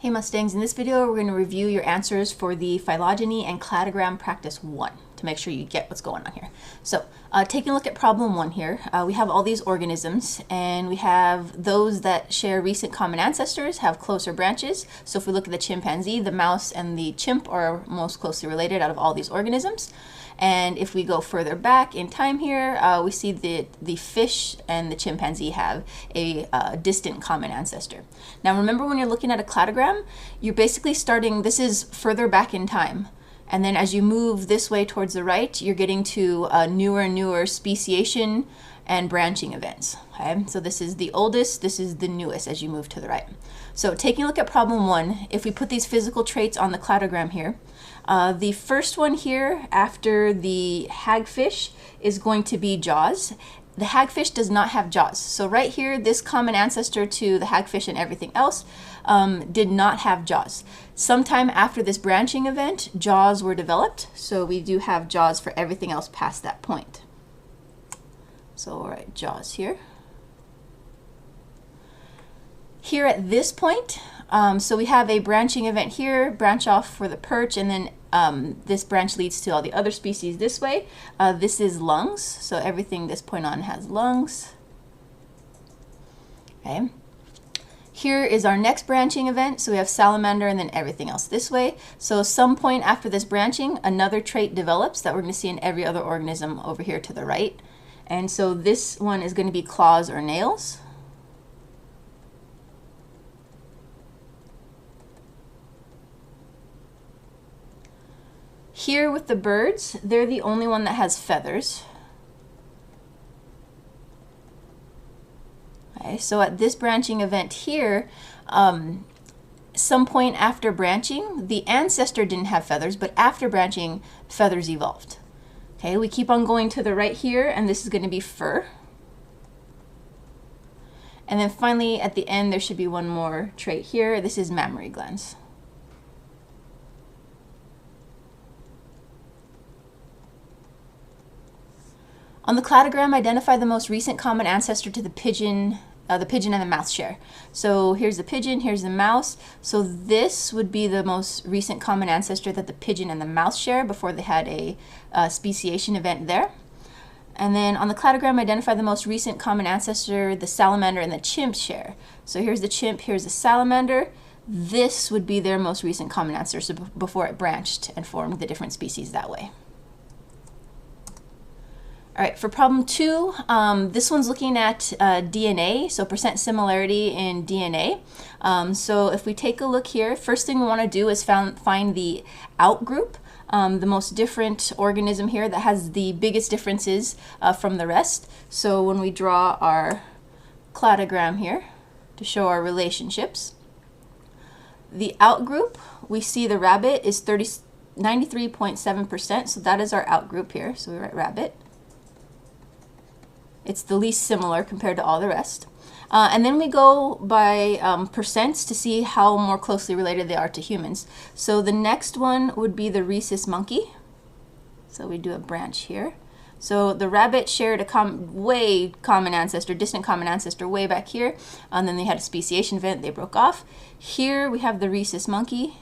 Hey Mustangs, in this video we're going to review your answers for the Phylogeny and Cladogram Practice 1 to make sure you get what's going on here. So taking a look at problem 1 here, we have all these organisms and we have those that share recent common ancestors, have closer branches. So if we look at the chimpanzee, the mouse and the chimp are most closely related out of all these organisms. And if we go further back in time here, we see the fish and the chimpanzee have a distant common ancestor. Now remember, when you're looking at a cladogram, you're basically starting, this is further back in time. And then as you move this way towards the right, you're getting to newer and newer speciation and branching events. Okay? So this is the oldest, this is the newest as you move to the right. So taking a look at problem 1, if we put these physical traits on the cladogram here, the first one here after the hagfish is going to be jaws. The hagfish does not have jaws. So right here, this common ancestor to the hagfish and everything else did not have jaws. Sometime after this branching event, jaws were developed. So we do have jaws for everything else past that point. So we'll write jaws here. Here at this point, so we have a branching event here, branch off for the perch, and then this branch leads to all the other species this way. This is lungs, so everything this point on has lungs. Okay. Here is our next branching event, so we have salamander and then everything else this way. So some point after this branching, another trait develops that we're going to see in every other organism over here to the right. And so this one is going to be claws or nails. Here with the birds, they're the only one that has feathers. Okay, so at this branching event here, some point after branching, the ancestor didn't have feathers, but after branching, feathers evolved. Okay, we keep on going to the right here, and this is going to be fur. And then finally, at the end, there should be one more trait here. This is mammary glands. On the cladogram, identify the most recent common ancestor to the pigeon and the mouse share. So here's the pigeon, here's the mouse. So this would be the most recent common ancestor that the pigeon and the mouse share before they had a speciation event there. And then on the cladogram, identify the most recent common ancestor the salamander and the chimp share. So here's the chimp, here's the salamander. This would be their most recent common ancestor before it branched and formed the different species that way. All right, for problem 2, this one's looking at DNA, so percent similarity in DNA. So if we take a look here, first thing we want to do is find the outgroup, the most different organism here that has the biggest differences from the rest. So when we draw our cladogram here to show our relationships, the outgroup, we see the rabbit is 93.7%, so that is our outgroup here. So we write rabbit. It's the least similar compared to all the rest. And then we go by percents to see how more closely related they are to humans. So the next one would be the rhesus monkey. So we do a branch here. So the rabbit shared a common ancestor, distant common ancestor way back here. And then they had a speciation event, they broke off. Here we have the rhesus monkey.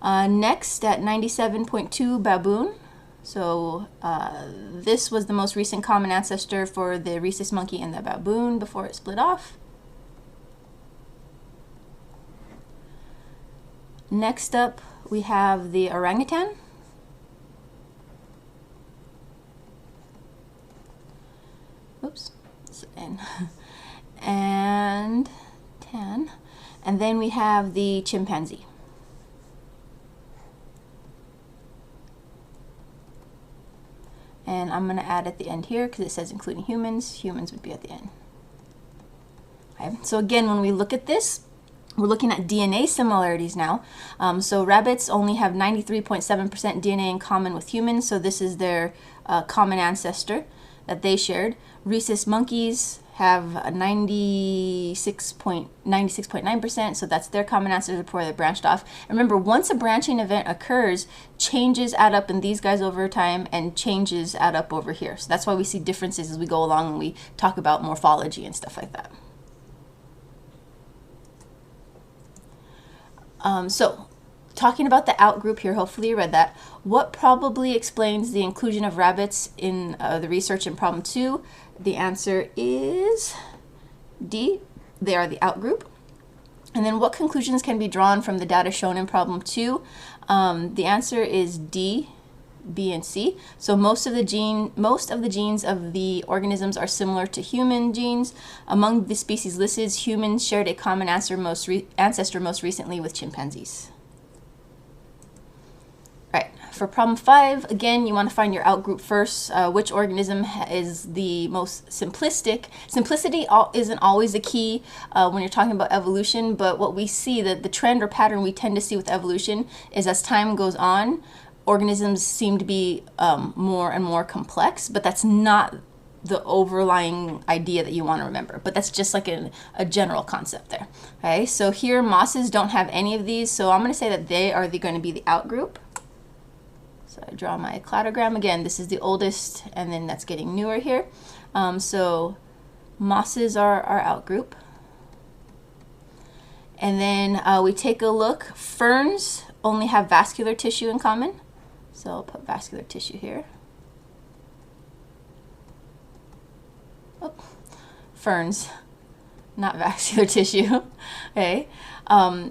Next at 97.2 baboon. So this was the most recent common ancestor for the rhesus monkey and the baboon before it split off. Next up we have the orangutan. Oops, N. And 10. And then we have the chimpanzee. And I'm going to add at the end here because it says including humans. Humans would be at the end. Okay. So again, when we look at this, we're looking at DNA similarities now. So rabbits only have 93.7% DNA in common with humans. So this is their common ancestor that they shared. Rhesus monkeys have a 96.9%, so that's their common ancestor before they branched off. And remember, once a branching event occurs, changes add up in these guys over time, and changes add up over here. So that's why we see differences as we go along when we talk about morphology and stuff like that. So talking about the outgroup here, hopefully you read that. What probably explains the inclusion of rabbits in the research in problem 2? The answer is D. They are the outgroup. And then what conclusions can be drawn from the data shown in problem 2? The answer is D, B, and C. So most of the genes of the organisms are similar to human genes. Among the species listed, humans shared a common ancestor most recently with chimpanzees. Right, for problem 5, again, you want to find your outgroup first. Which organism is the most simplistic? Simplicity isn't always the key when you're talking about evolution, but what we see, that the trend or pattern we tend to see with evolution is as time goes on, organisms seem to be more and more complex, but that's not the overlying idea that you want to remember. But that's just like a general concept there. Okay, so here mosses don't have any of these, so I'm going to say that they are going to be the outgroup. So I draw my cladogram. Again, this is the oldest, and then that's getting newer here. So mosses are our outgroup. And then we take a look. Ferns only have vascular tissue in common. So I'll put vascular tissue here. Oh, ferns, not vascular tissue. Okay.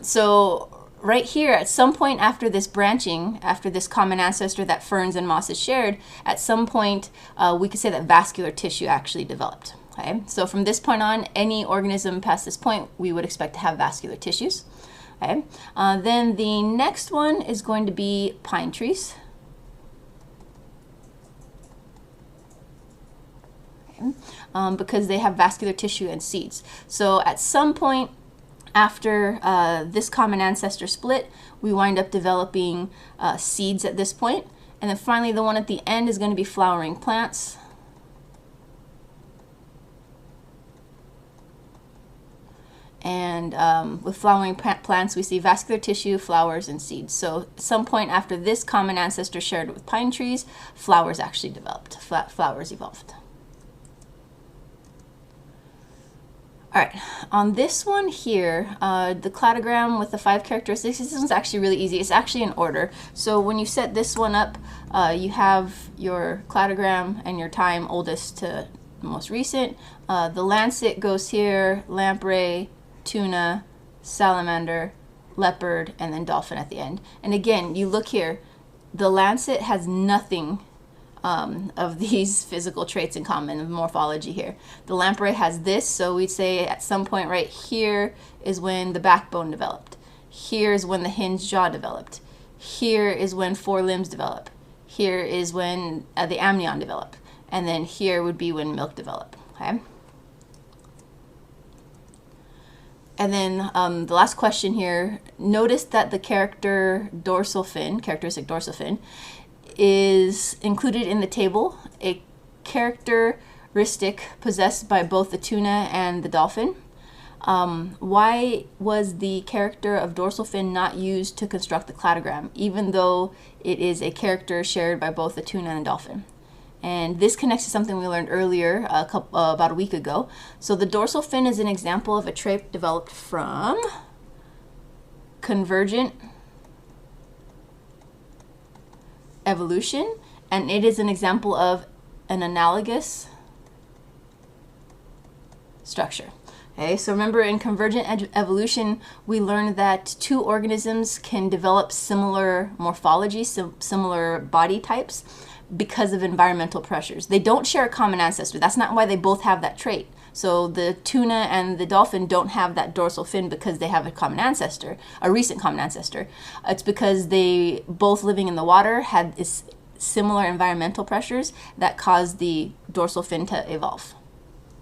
So right here, at some point after this branching, after this common ancestor that ferns and mosses shared, at some point we could say that vascular tissue actually developed. Okay? So from this point on, any organism past this point, we would expect to have vascular tissues. Okay? Then the next one is going to be pine trees. Okay? Because they have vascular tissue and seeds. So at some point, after this common ancestor split, we wind up developing seeds at this point. And then finally, the one at the end is going to be flowering plants. And with flowering plants, we see vascular tissue, flowers, and seeds. So at some point after this common ancestor shared with pine trees, flowers actually developed, flowers evolved. All right, on this one here, the cladogram with the 5 characteristics, this one's actually really easy. It's actually in order. So when you set this one up, you have your cladogram and your time oldest to most recent. The lancet goes here, lamprey, tuna, salamander, leopard, and then dolphin at the end. And again, you look here, the lancet has nothing of these physical traits in common, of morphology here. The lamprey has this, so we'd say at some point right here is when the backbone developed. Here is when the hinged jaw developed. Here is when 4 limbs develop. Here is when the amnion developed. And then here would be when milk developed. Okay? And then the last question here, notice that the characteristic dorsal fin, is included in the table, a characteristic possessed by both the tuna and the dolphin. Why was the character of dorsal fin not used to construct the cladogram, even though it is a character shared by both the tuna and the dolphin? And this connects to something we learned earlier, about a week ago. So the dorsal fin is an example of a trait developed from convergent evolution, and it is an example of an analogous structure. Okay, so remember, in convergent evolution, we learned that 2 organisms can develop similar morphology, similar body types, because of environmental pressures. They don't share a common ancestor. That's not why they both have that trait. So the tuna and the dolphin don't have that dorsal fin because they have a common ancestor, a recent common ancestor. It's because they both living in the water had similar environmental pressures that caused the dorsal fin to evolve.